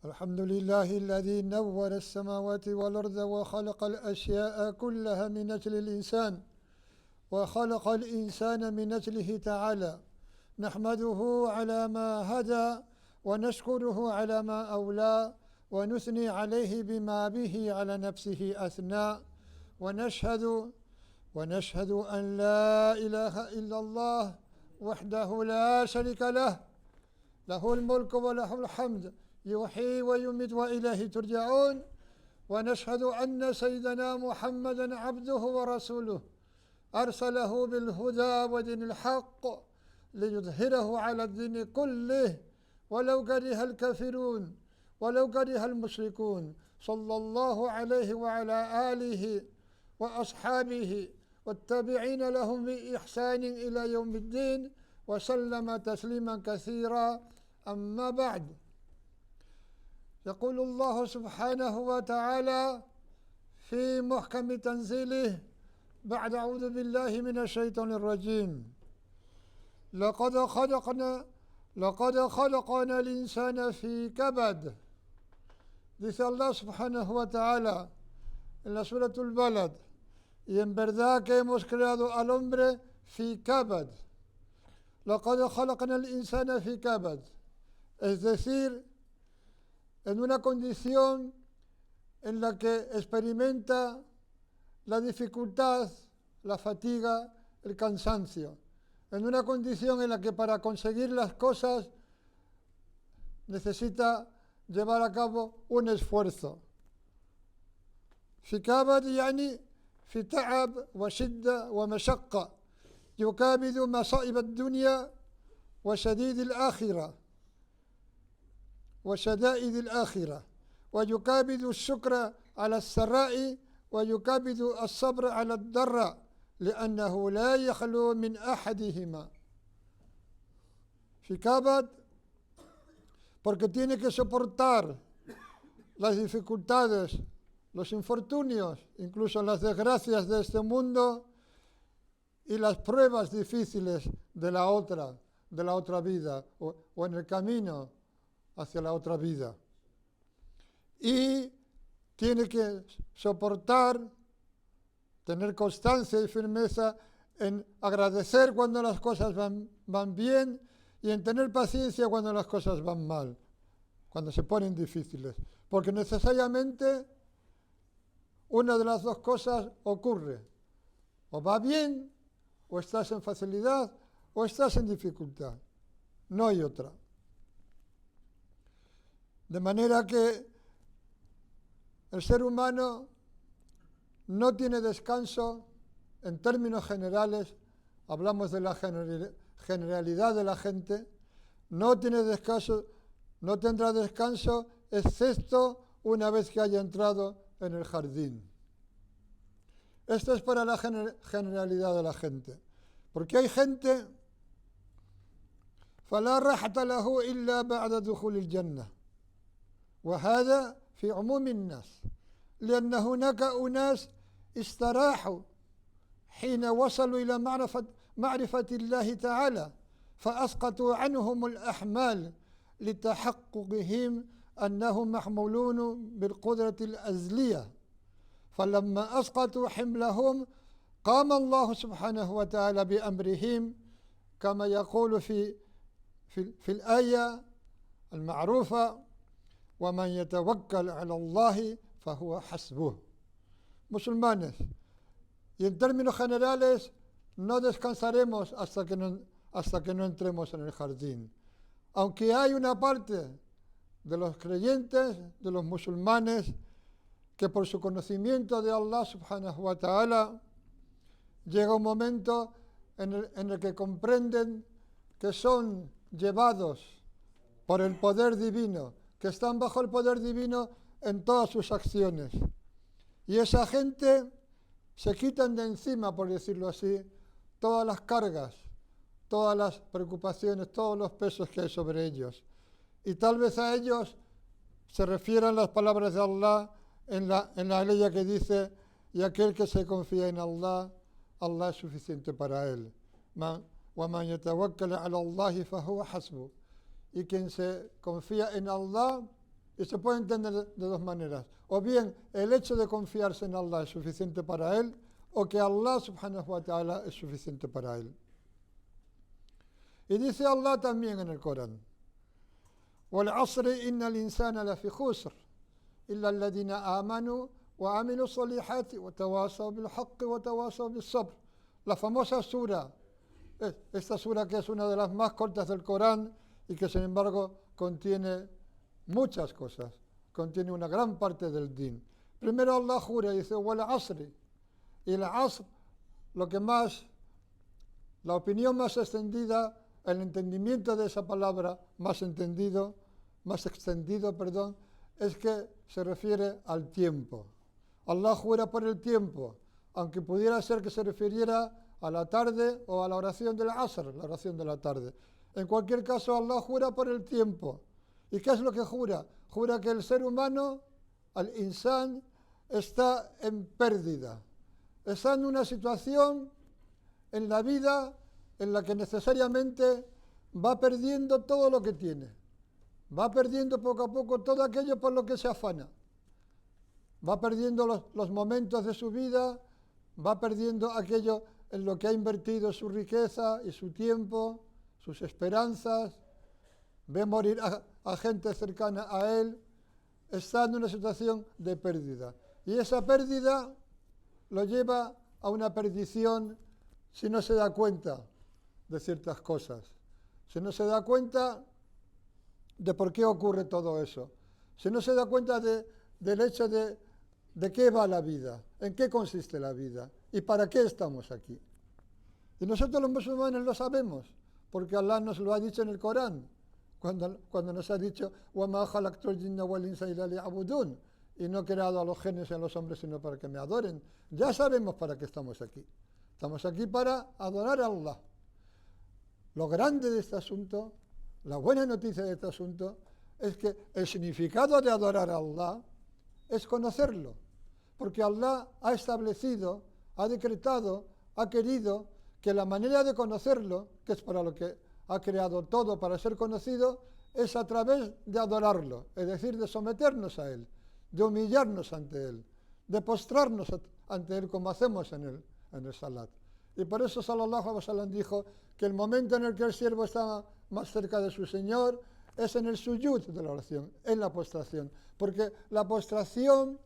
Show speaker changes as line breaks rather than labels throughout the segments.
الحمد لله الذي نور السماوات والأرض وخلق الأشياء كلها من أجل الإنسان وخلق الإنسان من أجله تعالى. نحمده على ما هدى ونشكره على ما أولى ونثني عليه بما به على نفسه أثنى ونشهد أن لا إله إلا الله وحده لا شريك له له الملك وله الحمد يحيي ويميت وإليه ترجعون. ونشهد أن سيدنا محمدا عبده ورسوله أرسله بالهدى ودين الحق ليظهره على الدين كله ولو كره الكافرون ولو كره المشركون. صلى الله عليه وعلى آله وأصحابه والتابعين لهم بإحسان إلى يوم الدين وسلم تسليما كثيرا. أما بعد، يقول الله سبحانه وتعالى في محكم تنزيله بعد أعوذ بالله من الشيطان الرجيم: لقد خلقنا الإنسان في كبد. Dice Allah subhanahu wa ta'ala en la Suratul Balad: y en verdad que hemos creado al hombre fi kabad. لقد خلقنا الإنسان في كبد, es decir, en una condición en la que experimenta la dificultad, la fatiga, el cansancio, en una condición en la que para conseguir las cosas necesita llevar a cabo un esfuerzo. في كبد يعني في تعب وشدة ومشقة يكابد مصائب الدنيا وشدائد الآخرة ويكابد الشكر على السراء ويكابد الصبر على الضراء لأنه لا يخلو من أحدهما. في كبد porque tiene que soportar las dificultades, los infortunios, incluso las desgracias de este mundo y las pruebas difíciles de la otra vida o en el camino hacia la otra vida. Y tiene que soportar, tener constancia y firmeza en agradecer cuando las cosas van bien y en tener paciencia cuando las cosas van mal, cuando se ponen difíciles. Porque necesariamente una de las dos cosas ocurre: o va bien, o estás en facilidad, o estás en dificultad. No hay otra. De manera que el ser humano no tiene descanso en términos generales. Hablamos de la generalidad de la gente. No tendrá descanso excepto una vez que haya entrado en el jardín. Esto es para la generalidad de la gente. Porque hay gente فلا راحة له إلا بعد دخول الجنة, وهذا في عموم الناس, لأن هناك أناس استراحوا حين وصلوا إلى معرفة الله تعالى فأسقطوا عنهم الأحمال لتحققهم أنهم محمولون بالقدرة الأزلية, فلما أسقطوا حملهم قام الله سبحانه وتعالى بأمرهم كما يقول في الآية المعروفة: ومن يتوكل على الله فهو حسبه. Musulmanes, y en términos generales no descansaremos hasta que no entremos en el jardín. Aunque hay una parte de los creyentes, de los musulmanes, que por su conocimiento de Allah subhanahu wa ta'ala llega un momento en el que comprenden que son llevados por el poder divino, que están bajo el poder divino en todas sus acciones. Y esa gente se quitan de encima, por decirlo así, todas las cargas, todas las preocupaciones, todos los pesos que hay sobre ellos. Y tal vez a ellos se refieran las palabras de Allah en la ley que dice: y aquel que se confía en Allah, Allah es suficiente para él. وَمَنْ يَتَوَكَّلَ عَلَى اللَّهِ فَهُوَ حَسْبُهُ. Y quien se confía en Allah, Y se puede entender de dos maneras. O bien el hecho de confiarse en Allah es suficiente para él, o que Allah subhanahu wa ta'ala es suficiente para él. Y dice Allah también en el Corán: وَالْعَصْرِ إِنَّ الْإِنسَانَ لَفِي خُسْرٍ إِلَّا الَّذِينَ آمَنُوا وَعَمِلُوا الصَّالِحَاتِ وَتَوَاصَوْا بِالْحَقِّ وَتَوَاصَوْا بِالصَّبْرِ. La famosa sura, esta sura que es una de las más cortas del Corán y que sin embargo contiene muchas cosas, contiene una gran parte del din. Primero Allah jura y dice وَالْعَصْرِ, y el asr, lo que más, la opinión más extendida, el entendimiento de esa palabra más extendido, es que se refiere al tiempo. Allah jura por el tiempo, aunque pudiera ser que se refiriera a la tarde o a la oración del asr, la oración de la tarde. En cualquier caso, Allah jura por el tiempo. ¿Y qué es lo que jura? Jura que el ser humano, al insan, está en pérdida. Está en una situación en la vida en la que necesariamente va perdiendo todo lo que tiene. Va perdiendo poco a poco todo aquello por lo que se afana. Va perdiendo los momentos de su vida, va perdiendo aquello en lo que ha invertido su riqueza y su tiempo, sus esperanzas, ve morir a gente cercana a él, está en una situación de pérdida. Y esa pérdida lo lleva a una perdición si no se da cuenta de ciertas cosas, si no se da cuenta de por qué ocurre todo eso, si no se da cuenta del hecho de qué va la vida, en qué consiste la vida y para qué estamos aquí. Y nosotros los musulmanes lo sabemos, porque Allah nos lo ha dicho en el Corán, cuando nos ha dicho وَمَا خَلَقْتُ الْجِنَّ وَالْإِنسَ إِلَّا لِيَعْبُدُونَ, y no he creado a los genios y a los hombres sino para que me adoren. Ya sabemos para qué estamos aquí. Estamos aquí para adorar a Allah. Lo grande de este asunto, la buena noticia de este asunto, es que el significado de adorar a Allah es conocerlo. Porque Allah ha establecido, ha decretado, ha querido que la manera de conocerlo, que es para lo que ha creado todo para ser conocido, es a través de adorarlo, es decir, de someternos a Él, de humillarnos ante Él, de postrarnos ante Él como hacemos en el salat. Y por eso sallallahu alaihi wasallam dijo que el momento en el que el siervo está más cerca de su Señor es en el suyud de la oración, en la postración, porque la postración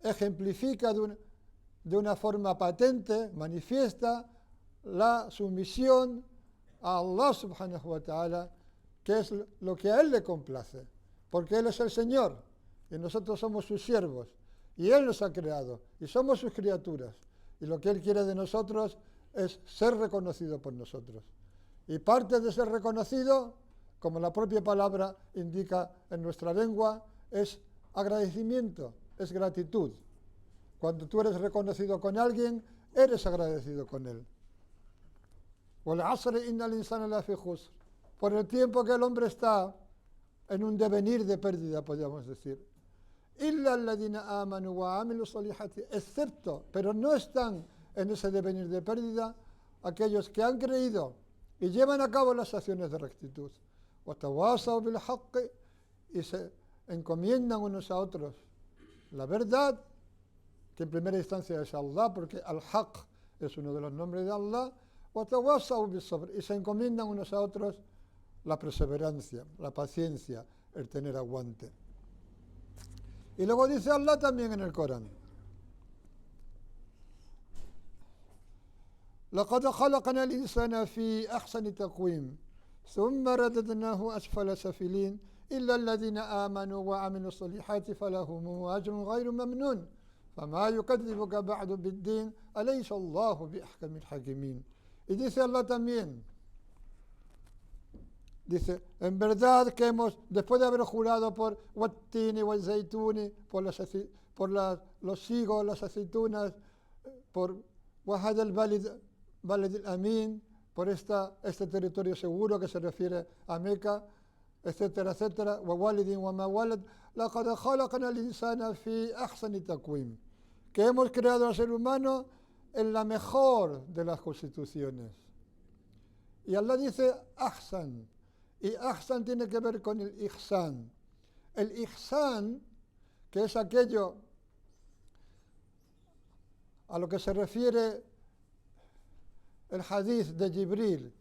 ejemplifica de una forma patente, manifiesta, la sumisión a Allah subhanahu wa ta'ala, que es lo que a Él le complace, porque Él es el Señor y nosotros somos sus siervos y Él nos ha creado y somos sus criaturas y lo que Él quiere de nosotros es ser reconocido por nosotros. Y parte de ser reconocido, como la propia palabra indica en nuestra lengua, es agradecimiento, es gratitud. Cuando tú eres reconocido con alguien, eres agradecido con él. وَالْعَصْرِ إِنَّ الْإِنسَانَ لَفِي خُسْرٍ. Por el tiempo que el hombre está en un devenir de pérdida, podríamos decir. إِلَّا الَّذِينَ آمَنُوا وَعَمِلُوا الصَّالِحَاتِ, excepto, pero no están en ese devenir de pérdida, aquellos que han creído y llevan a cabo las acciones de rectitud. وَتَوَاصَوْا بِالْحَقِّ, y se encomiendan unos a otros la verdad, que en primera instancia es Allah, porque al-Haq es uno de los nombres de Allah. وَتَوَاصَوْا بِالصَّبْرِ, y se encomiendan unos a otros la perseverancia, la paciencia, el tener aguante. Y luego dice Allah también en el Corán: لَقَدْ خَلَقْنَا الْإِنسَانَ فِي أَحْسَنِ تَقْوِيمٍ ثُمَّ رَدَدْنَاهُ أَسْفَلَ سَافِلِينَ إِلَّا الَّذِينَ آمَنُوا وَعَمِلُوا الصَّالِحَاتِ فَلَهُمْ أَجْرٌ غَيْرُ مَمْنُونٍ فَمَا يُكَذِّبُكَ بَعْدُ بِالدِّينِ أَلَيْسَ اللَّهُ بِأَحْكَمِ الْحَاكِمِينَ. Y dice Allah también, dice, en verdad que después de haber jurado por Wattini, Wazaytuni, por los higos, las aceitunas, por Wahad al-Balid al-Amin, por este territorio seguro que se refiere a Meca, etcétera, etcétera, وَوَالِدٍ وَمَا وَلَدٍ لَقَدْ خَلَقْنَا الْإِنسَانَ فِي أَحْسَنِ تَقْوِيمٍ, que hemos creado al ser humano en la mejor de las constituciones. Y Allah dice ahsan, y ahsan tiene que ver con el ihsan. El ihsan, que es aquello a lo que se refiere el hadith de Jibril,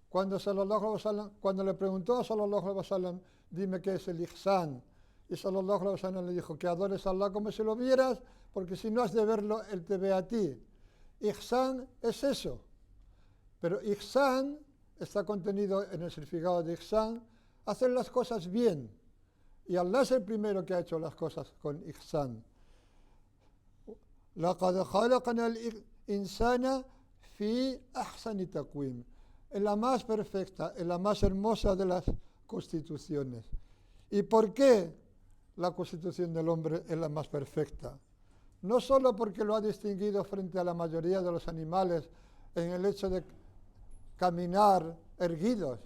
cuando le preguntó a Sallallahu Alaihi Wasallam, dime qué es el ihsan, y Sallallahu Alaihi Wasallam le dijo que adores a Allah como si lo vieras, porque si no has de verlo, Él te ve a ti. Ihsan es eso, pero ihsan está contenido en el significado de ihsan, hacer las cosas bien, y Allah es el primero que ha hecho las cosas con ihsan. لَقَدْ خَلَقْنَا الْإِنسَانَ فِي أَحْسَنِ تَقْوِيمٍ, en la más perfecta, en la más hermosa de las constituciones. ¿Y por qué la constitución del hombre es la más perfecta? No solo porque lo ha distinguido frente a la mayoría de los animales en el hecho de caminar erguidos,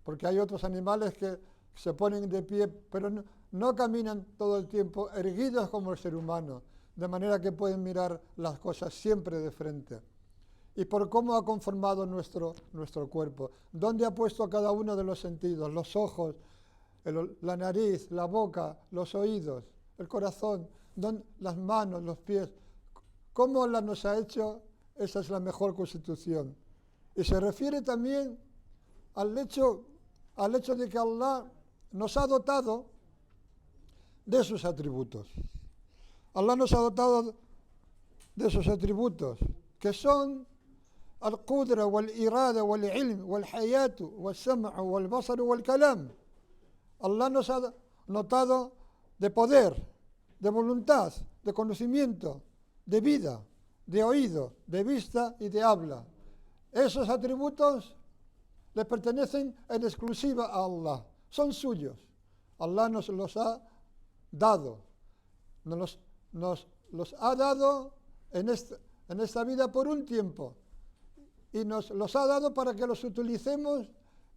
porque hay otros animales que se ponen de pie, pero no caminan todo el tiempo erguidos como el ser humano, de manera que pueden mirar las cosas siempre de frente. Y por cómo ha conformado nuestro cuerpo, dónde ha puesto cada uno de los sentidos, los ojos, la nariz, la boca, los oídos, el corazón, las manos, los pies. Cómo Allah nos ha hecho, esa es la mejor constitución. Y se refiere también al hecho de que Allah nos ha dotado de sus atributos. Allah nos ha dotado de sus atributos, que son al-Qudra, wal-Irada, wal-Ilm, wal-Hayatu, wal-Sam'u, wal-Basar, wal-Kalam. Allah nos ha dotado de poder, de voluntad, de conocimiento, de vida, de oído, de vista y de habla. Esos atributos le pertenecen en exclusiva a Allah, son suyos. Allah nos los ha dado, nos los ha dado en esta vida por un tiempo, y nos los ha dado para que los utilicemos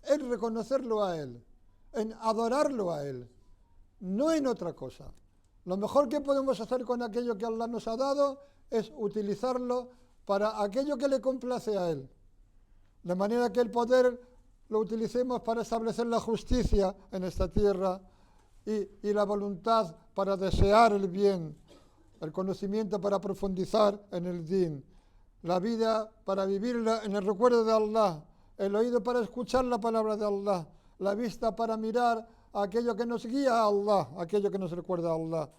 en reconocerlo a Él, en adorarlo a Él, no en otra cosa. Lo mejor que podemos hacer con aquello que Allah nos ha dado es utilizarlo para aquello que le complace a Él, de manera que el poder lo utilicemos para establecer la justicia en esta tierra y la voluntad para desear el bien, el conocimiento para profundizar en el din, la vida para vivirla en el recuerdo de Allah, el oído para escuchar la palabra de Allah, la vista para mirar aquello que nos guía a Allah, aquello que nos recuerda a Allah,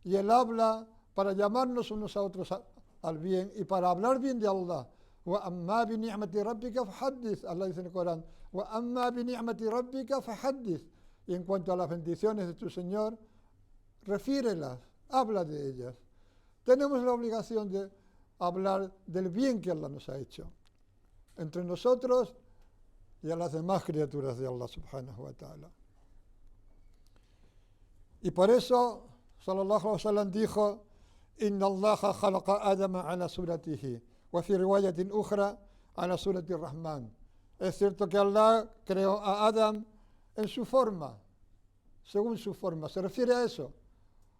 y el habla para llamarnos unos a otros al bien y para hablar bien de Allah. وَأَمَّا بِنِعْمَةِ رَبِّكَ فَحَدِّثْ, Allah dice en el Corán, وَأَمَّا بِنِعْمَةِ رَبِّكَ فَحَدِّثْ, y en cuanto a las bendiciones de tu Señor, refírelas, habla de ellas. Tenemos la obligación de hablar del bien que Allah nos ha hecho, entre nosotros y a las demás criaturas de Allah subhanahu wa ta'ala. Y por eso, sallallahu alaihi wasallam dijo, Inna Allaha khalaqa Adama ala suratihi, wa fi riwayatin ukhra ala surati Rahman. Es cierto que Allah creó a Adam en su forma, según su forma. Se refiere a eso,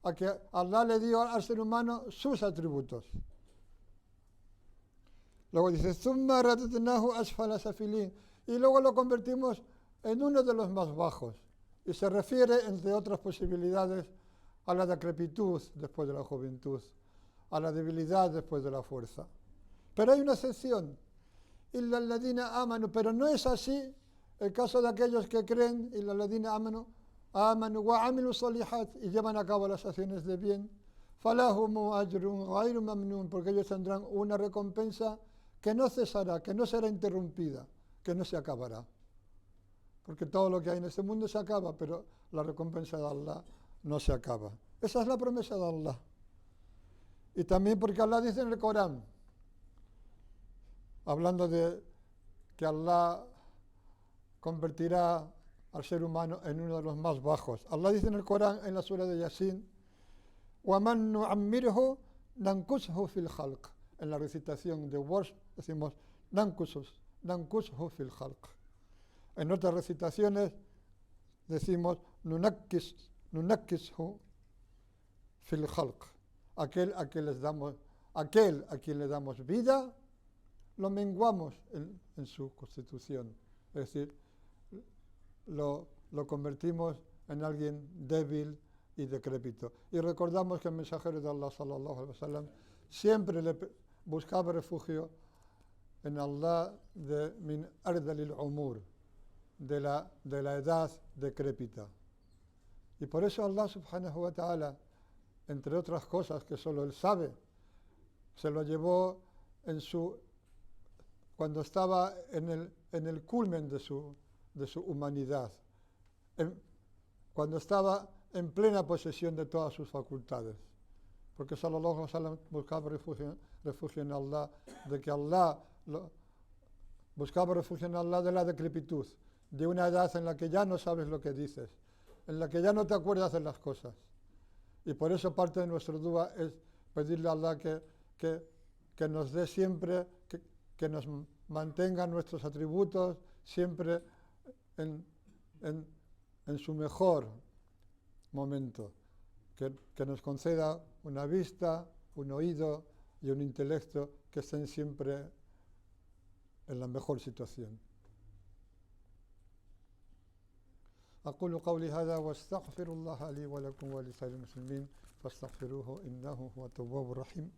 a que Allah le dio al ser humano sus atributos. Luego dice, Thumma radadnahu asfala safilin, y luego lo convertimos en uno de los más bajos. Y se refiere, entre otras posibilidades, a la decrepitud después de la juventud, a la debilidad después de la fuerza. Pero hay una excepción, illa alladhina amanu, pero no es así el caso de aquellos que creen, illa alladhina amanu wa amilu salihat, y llevan a cabo las acciones de bien, falahumu ajrun ghayru mamnun, porque ellos tendrán una recompensa que no cesará, que no será interrumpida, que no se acabará. Porque todo lo que hay en este mundo se acaba, pero la recompensa de Allah no se acaba. Esa es la promesa de Allah. Y también porque Allah dice en el Corán, hablando de que Allah convertirá al ser humano en uno de los más bajos. Allah dice en el Corán, en la sura de Yasin, وَمَنْ نُعَمِّرْهُ نَنْكُسْهُ فِي الْخَلْقِ. En la recitación de Warsh decimos, نَنْكُسْهُ فِي الْخَلْقِ. En otras recitaciones decimos, نُنَكِّسْهُ فِي الْخَلْقِ. Aquel a quien le damos vida, lo menguamos en su constitución. Es decir, lo convertimos en alguien débil y decrépito. Y recordamos que el mensajero de Allah sallallahu alaihi wasallam siempre buscaba refugio en Allah de min ardalil umur, de la edad decrépita. Y por eso Allah subhanahu wa ta'ala, entre otras cosas que solo Él sabe, se lo llevó cuando estaba en el culmen de su humanidad, cuando estaba en plena posesión de todas sus facultades. Porque sallallahu alaihi wasallam buscaba refugio en Allah, de que buscaba refugio en Allah de la decrepitud, de una edad en la que ya no sabes lo que dices, en la que ya no te acuerdas de las cosas. Y por eso parte de nuestro dua es pedirle a Allah que nos dé siempre, que nos mantenga nuestros atributos siempre en su mejor momento, que nos conceda una vista, un oído y un intelecto que estén siempre en la mejor situación. أقول قولي هذا واستغفر الله لي ولكم ولسائر المسلمين فاستغفروه إنه هو التواب الرحيم.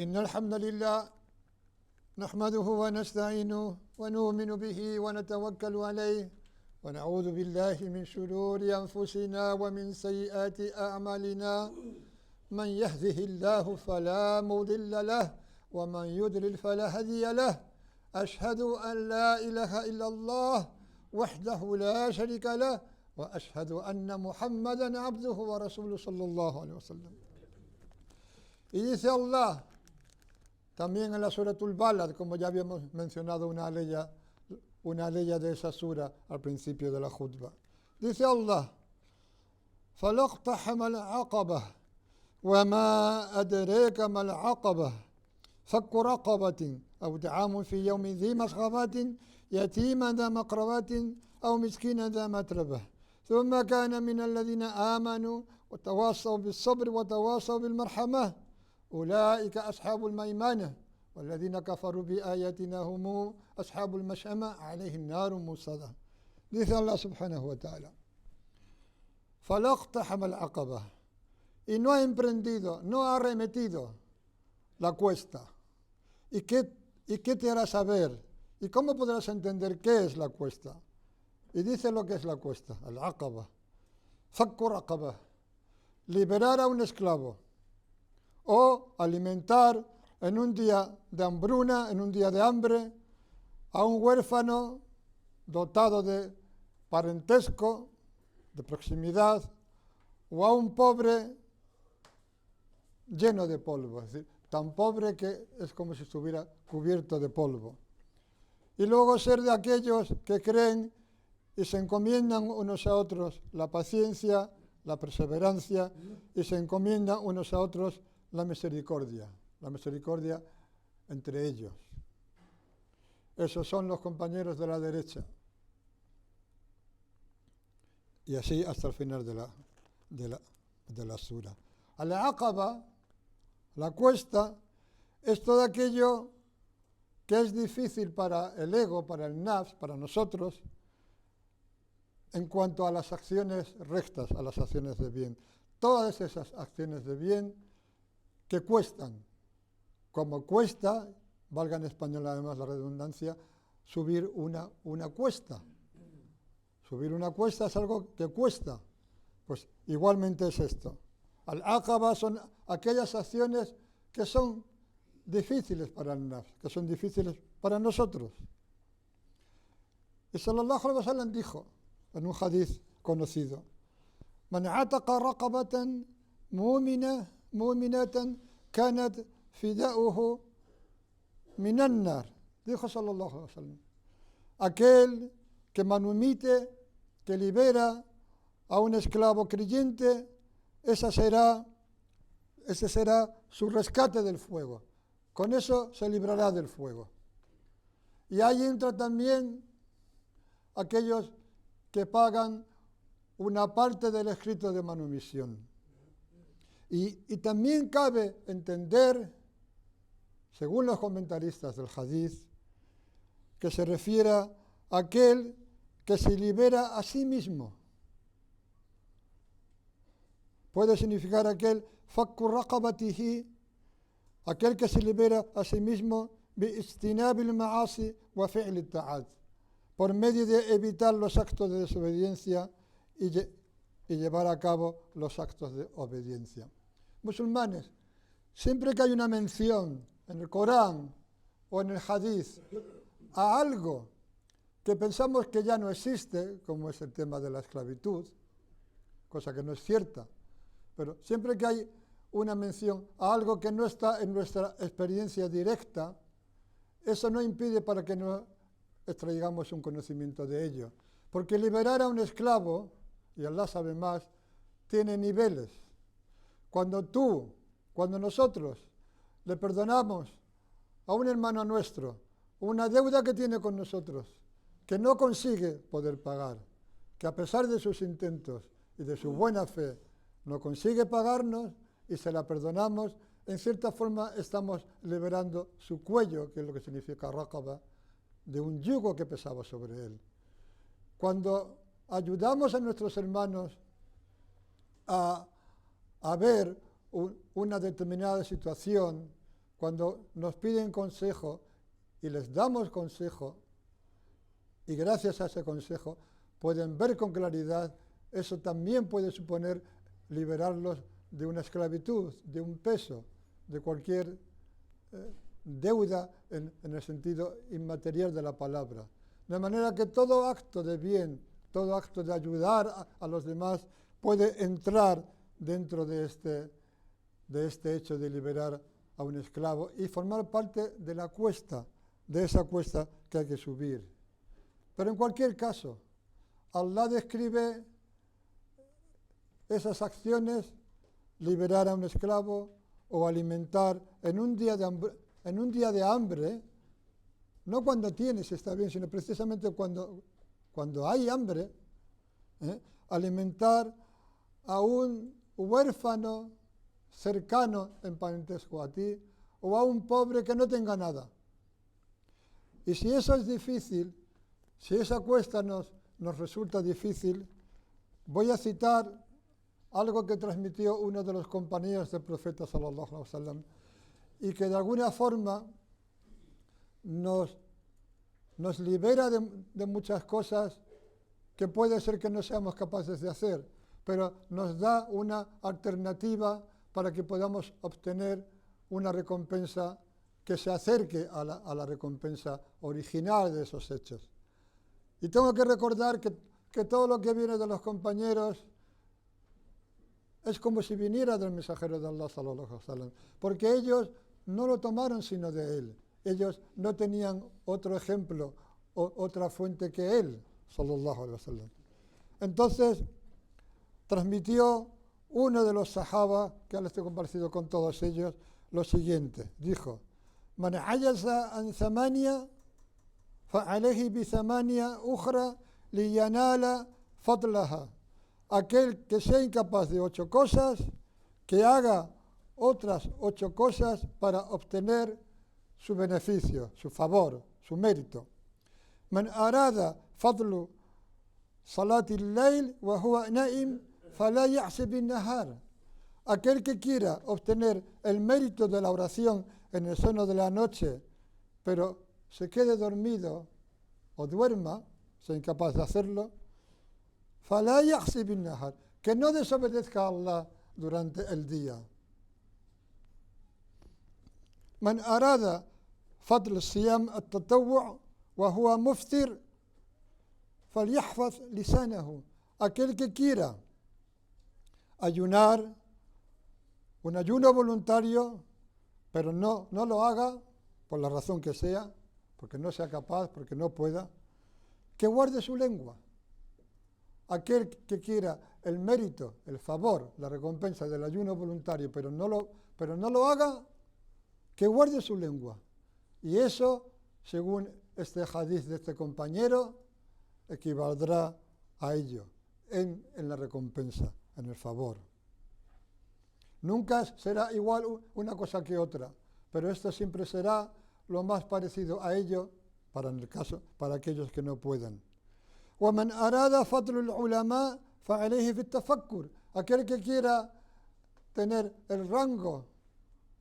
إن الحمد لله نحمده ونستعينه ونؤمن به ونتوكل عليه ونعوذ بالله من شرور أنفسنا ومن سيئات أعمالنا من يهده الله فلا مضل له ومن يضلل فلا هادي له أشهد أن لا إله إلا الله وحده لا شريك له وأشهد أن محمدا عبده ورسوله صلى الله عليه وسلم. Y dice Allah también en la Suratul Balad, como ya habíamos mencionado una ley de esa sura al principio de la khutbah. Dice Allah: فَلَاقْتَحَمَ الْعَقَبَةَ وَمَا أَدْرَاكَ مَا الْعَقَبَةُ فَكُّ رَقَبَةٍ أَوْ طَعَامٌ فِي يَوْمٍ ذِي مَسْغَبَةٍ يَتِيمًا ذَا مَقْرَبَةٍ أَوْ مِسْكِينًا ذَا مَتْرَبَةٍ ثُمَّ كَانَ مِنَ الَّذِينَ آمَنُوا وَتَوَاصَوْا بِالصَّبْرِ وَتَوَاصَوْا بِالْمَرْحَمَةِ أولئك أصحاب الميمنة والذين كفروا بآياتنا هم أصحاب المشأمة عليهم نار موصدة. Dice Allah subhanahu wa ta'ala: فَلَاقْتَحَمَ الْعَقَبَةَ, y no ha emprendido, no ha arremetido la cuesta. ¿Y qué te hará saber? ¿Y cómo podrás entender qué es la cuesta? Y dice lo que es la cuesta: al-aqaba, fakku raqaba, liberar a un esclavo, o alimentar en un día de hambruna, en un día de hambre, a un huérfano dotado de parentesco, de proximidad, o a un pobre lleno de polvo, es decir, tan pobre que es como si estuviera cubierto de polvo. Y luego ser de aquellos que creen y se encomiendan unos a otros la paciencia, la perseverancia, y se encomiendan unos a otros la misericordia entre ellos. Esos son los compañeros de la derecha. Y así hasta el final de la sura. Al-Aqaba, la cuesta, es todo aquello que es difícil para el ego, para el nafs, para nosotros, en cuanto a las acciones rectas, a las acciones de bien. Todas esas acciones de bien que cuestan, como cuesta, valga en español además la redundancia, subir una cuesta. Subir una cuesta es algo que cuesta. Pues igualmente es esto. Al-Aqaba son aquellas acciones que son difíciles para el nafs, que son difíciles para nosotros. Y sallallahu alaihi wasallam dijo en un hadith conocido: Man ataqa raqabatan mu'minatan kanat fida'uhu minan nar. Dijo sallallahu alaihi wasallam: aquel que manumite, que libera a un esclavo creyente, ese será su rescate del fuego. Con eso se librará del fuego. Y ahí entra también aquellos que pagan una parte del escrito de manumisión. Y también cabe entender, según los comentaristas del Hadith, que se refiere a aquel que se libera a sí mismo. Puede significar aquel fakku raqabatihi, aquel que se libera a sí mismo bi-ijtinab al-ma'asi wa fi'l al-ta'at, por medio de evitar los actos de desobediencia y llevar a cabo los actos de obediencia. Musulmanes, siempre que hay una mención en el Corán o en el Hadith a algo que pensamos que ya no existe, como es el tema de la esclavitud, cosa que no es cierta, pero siempre que hay una mención a algo que no está en nuestra experiencia directa, eso no impide para que no extraigamos un conocimiento de ello. Porque liberar a un esclavo, y Allah sabe más, tiene niveles. Cuando nosotros le perdonamos a un hermano nuestro una deuda que tiene con nosotros, que no consigue poder pagar, que a pesar de sus intentos y de su buena fe, no consigue pagarnos y se la perdonamos, en cierta forma estamos liberando su cuello, que es lo que significa raqaba, de un yugo que pesaba sobre él. Cuando ayudamos a nuestros hermanos a ver una determinada situación, cuando nos piden consejo y les damos consejo, y gracias a ese consejo pueden ver con claridad, eso también puede suponer liberarlos de una esclavitud, de un peso, de cualquier deuda en el sentido inmaterial de la palabra. De manera que todo acto de bien, todo acto de ayudar a los demás puede entrar dentro de este hecho de liberar a un esclavo y formar parte de la cuesta, de esa cuesta que hay que subir. Pero en cualquier caso, Allah describe esas acciones, liberar a un esclavo o alimentar en un día de hambre, no cuando tienes está bien, sino precisamente cuando hay hambre, alimentar a un huérfano cercano en parentesco a ti o a un pobre que no tenga nada. Y si eso es difícil, si esa cuesta nos resulta difícil, voy a citar algo que transmitió uno de los compañeros del profeta sallallahu alaihi wasallam y que de alguna forma nos libera de muchas cosas que puede ser que no seamos capaces de hacer, pero nos da una alternativa para que podamos obtener una recompensa que se acerque a la recompensa original de esos hechos. Y tengo que recordar que todo lo que viene de los compañeros es como si viniera del mensajero de Allah sallallahu alaihi wasallam, porque ellos no lo tomaron sino de él. Ellos no tenían otro ejemplo o otra fuente que él, sallallahu alaihi wasallam. Entonces, transmitió uno de los sahaba, que ahora estoy compartido con todos ellos, lo siguiente. Dijo, Man ajaza an thamania, fa'alayhi bi thamania ukhra liyanala fadlaha. Aquel que sea incapaz de 8 cosas, que haga otras 8 cosas para obtener su beneficio, su favor, su mérito. Man arada fadlu salati al-layl wa huwa na'im fala ya'si bin-nahar. Aquel que quiera obtener el mérito de la oración en el seno de la noche, pero se quede dormido o duerma, sea incapaz de hacerlo, fala ya'si bin-nahar, que no desobedezca a Allah durante el día. Man arada fadl siyam at-tatawwu' wa huwa muftir falyahfaz lisanahu. Aquel que quiera ayunar, un ayuno voluntario, pero no lo haga por la razón que sea, porque no sea capaz, porque no pueda, que guarde su lengua. Aquel que quiera el mérito, el favor, la recompensa del ayuno voluntario, pero no lo haga, que guarde su lengua. Y eso, según este hadith de este compañero equivaldrá a ello en la recompensa, en el favor. Nunca será igual una cosa que otra, pero esto siempre será lo más parecido a ello para aquellos que no puedan. ومن أراد فضل العلماء فعليه في التفكر. Aquel que quiera tener el rango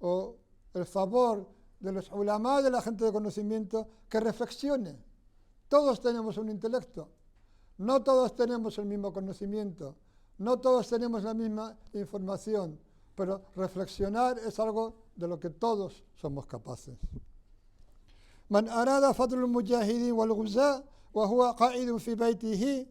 o el favor de los ulama, de la gente de conocimiento, que reflexione. Todos tenemos un intelecto, no todos tenemos el mismo conocimiento, no todos tenemos la misma información, pero reflexionar es algo de lo que todos somos capaces. من أراد فضل المجاهدين والغزاة وهو قائد في بيته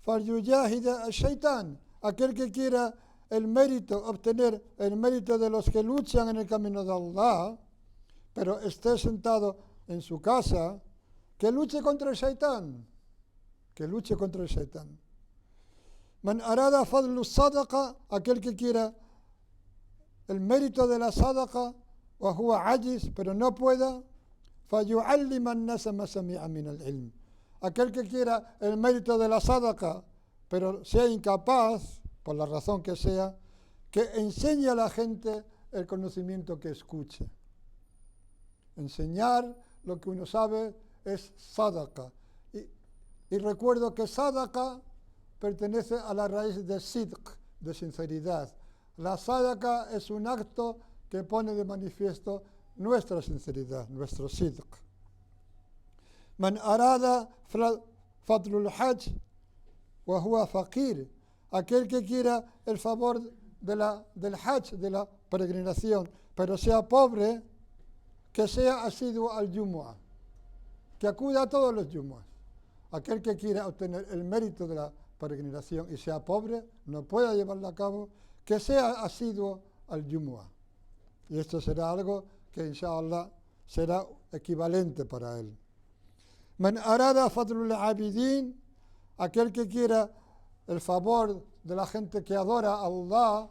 فليجاهد الشيطان. Aquel que quiera obtener el mérito de los que luchan en el camino de Allah, pero esté sentado en su casa, que luche contra el shaitán, que luche contra el shaitán. Man arada fadlu sadaqa, aquel que quiera el mérito de la sadaqa, wa huwa ajiz, pero no pueda, fayu'allima an-nasa ma sami'a min al-ilm. Aquel que quiera el mérito de la sadaqa, pero sea incapaz, por la razón que sea, que enseñe a la gente el conocimiento que escuche. Enseñar lo que uno sabe es sadaqa. Y recuerdo que sadaqa pertenece a la raíz de sidq, de sinceridad. La sadaqa es un acto que pone de manifiesto nuestra sinceridad, nuestro sidq. Man arada fadlul hajj wa huwa faqir. Aquel que quiera el favor del hajj, de la peregrinación, pero sea pobre, que sea asiduo al Jumu'ah, que acuda a todos los Jumu'ahs. Aquel que quiera obtener el mérito de la peregrinación y sea pobre, no pueda llevarla a cabo, que sea asiduo al Jumu'ah. Y esto será algo que inshallah será equivalente para él. Man arada fadlul abidin, aquel que quiera el favor de la gente que adora a Allah,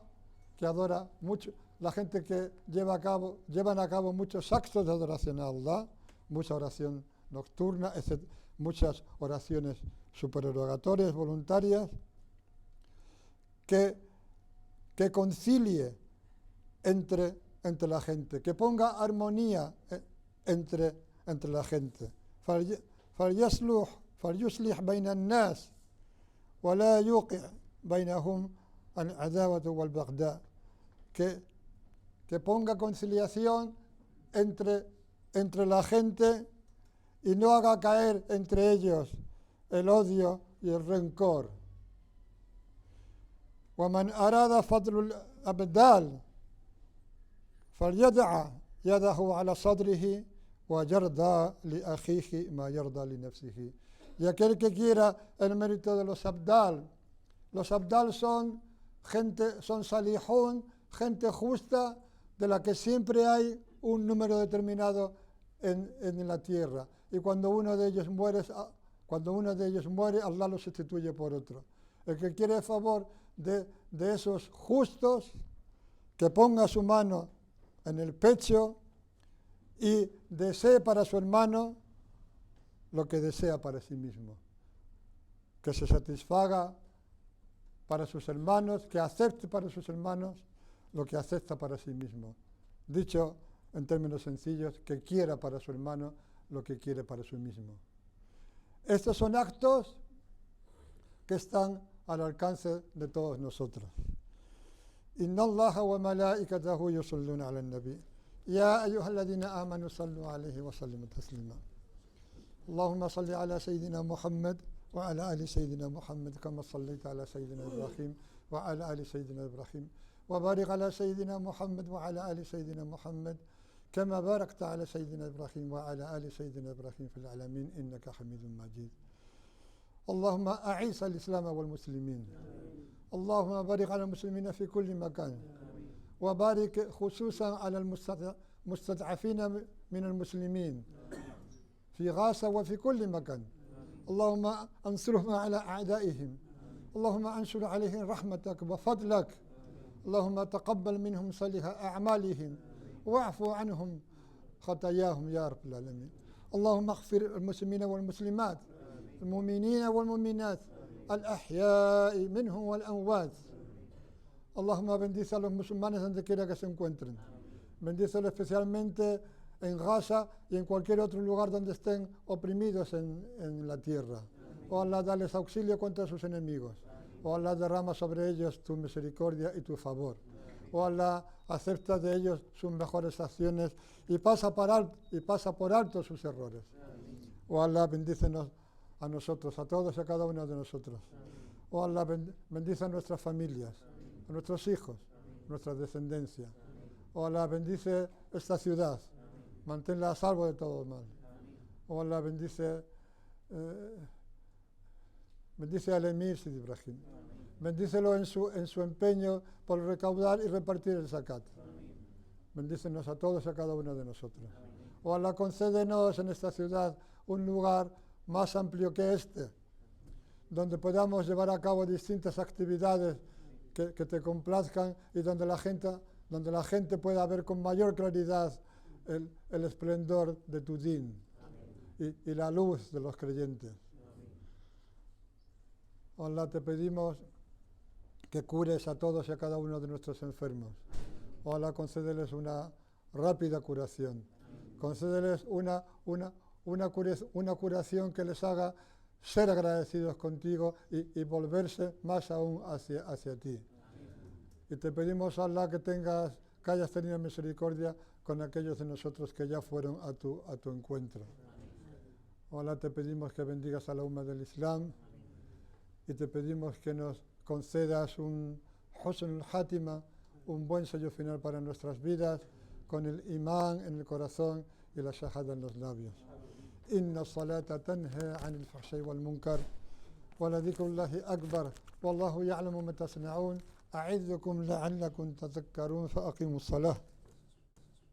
que adora mucho, la gente que llevan a cabo muchos actos de adoración a Allah, mucha oración nocturna, muchas oraciones supererogatorias, voluntarias, que concilie entre la gente, que ponga armonía entre la gente. فليصلح بين الناس ولا يوقع بينهم العداوة والبغضاء. Que ponga conciliación entre la gente y no haga caer entre ellos el odio y el rencor. ومن أراد فضل الأبدال فليضع يده على صدره ويرضى لأخيه ما يرضى لنفسه. Y aquel que quiera el mérito de los abdal son salihun, gente justa, de la que siempre hay un número determinado en la tierra. Y cuando uno de ellos muere, Allah lo sustituye por otro. El que quiere el favor de esos justos, que ponga su mano en el pecho y desee para su hermano lo que desea para sí mismo, que se satisfaga para sus hermanos, que acepte para sus hermanos lo que acepta para sí mismo. Dicho en términos sencillos, que quiera para su hermano lo que quiere para sí mismo. Estos son actos que están al alcance de todos nosotros. Inna Allaha wa malaikatahu yusalluna ala nabi. Ya ayyuhalladhina amanu sallu alayhi wa sallimu taslima. اللهم صل على سيدنا محمد وعلى آل سيدنا محمد كما صليت على سيدنا إبراهيم وعلى آل سيدنا إبراهيم وبارك على سيدنا محمد وعلى آل سيدنا محمد كما باركت على سيدنا إبراهيم وعلى آل سيدنا إبراهيم في العالمين إنك حميد مجيد. اللهم أعز الإسلام والمسلمين. اللهم بارك على المسلمين في كل مكان وبارك خصوصا على المستضعفين من المسلمين في غزة وفي كل مكان. اللهم انصرهم على أعدائهم. اللهم انشر عليهم رحمتك وفضلك. اللهم تقبل منهم صالح أعمالهم واعف عنهم خطاياهم يا رب العالمين. اللهم اغفر المسلمين والمسلمات المؤمنين والمؤمنات الأحياء منهم والأموات. Allahumma bendice a los musulmanes donde quiera que se encuentren. Bendícelos especialmente en Gaza y en cualquier otro lugar donde estén oprimidos en la tierra. Oh Allah, dales auxilio contra sus enemigos. Oh Allah, derrama sobre ellos tu misericordia y tu favor. Oh Allah, acepta de ellos sus mejores acciones y pasa por alto sus errores. Oh Allah, bendícenos a nosotros, a todos y a cada uno de nosotros. Oh Allah, bendice a nuestras familias, a nuestros hijos, nuestra descendencia. Oh Allah, bendice esta ciudad, manténla a salvo de todo mal. Oh Allah, bendice al emir Sidi Ibrahim. Bendícelo en su empeño por recaudar y repartir el zakat. Bendícenos a todos y a cada uno de nosotros. Oh Allah, concédenos en esta ciudad un lugar más amplio que este, donde podamos llevar a cabo distintas actividades que te complazcan y donde la gente pueda ver con mayor claridad el esplendor de tu din y la luz de los creyentes. Oh Allah, te pedimos que cures a todos y a cada uno de nuestros enfermos. Oh Allah, concédeles una rápida curación. Concédeles una curación que les haga ser agradecidos contigo y volverse más aún hacia ti. Y te pedimos, Allah, que hayas tenido misericordia con aquellos de nosotros que ya fueron a tu encuentro. Allah, te pedimos que bendigas a la umma del Islam y te pedimos que nos concedas un husn al-hatima, un buen sello final para nuestras vidas, con el imán en el corazón y la shahada en los labios. Inna salata tanha anil fahshay wal munkar wa la dhikrullahi akbar wallahu ya'lamu ma tasna'un a'idhukum la'allakum tadhakkarun fa aqimus salah.